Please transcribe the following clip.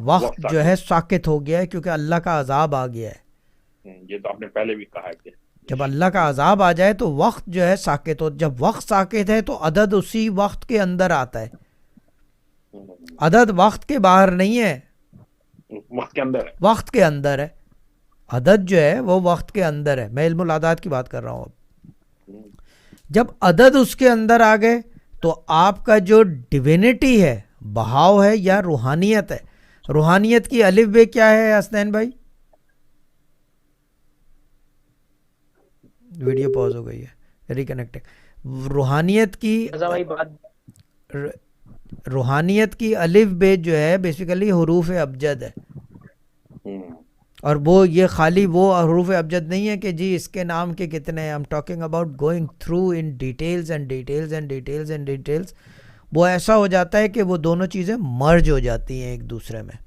وقت جو ہے ساکت ہو گیا ہے کیونکہ اللہ کا عذاب آ گیا ہے. یہ تو آپ نے پہلے بھی کہا ہے کہ جب اللہ کا عذاب آ جائے تو وقت جو ہے ساکت ہو. جب وقت ساکت ہے تو عدد اسی وقت کے اندر آتا ہے. عدد وقت کے باہر نہیں ہے, وقت کے اندر ہے. وقت کے اندر ہے. عدد جو ہے وہ وقت کے اندر ہے. میں علم العداد کی بات کر رہا ہوں اب. جب عدد اس کے اندر آ گئے تو آپ کا جو ڈیوینٹی ہے, بہاؤ ہے یا روحانیت ہے, روحانیت کی الف بے کیا ہے حسنین بھائی؟ ویڈیو پاز ہو گئی ہے, ریکنیکٹنگ. روحانیت کی روحانیت کی الف بے جو ہے بیسیکلی حروف ابجد ہے. اور وہ یہ خالی وہ حروف ابجد نہیں ہے کہ جی اس کے نام کے کتنے ہیں. I'm talking about going through in details and details and details and details. وہ ایسا ہو جاتا ہے کہ وہ دونوں چیزیں مرج ہو جاتی ہیں ایک دوسرے میں.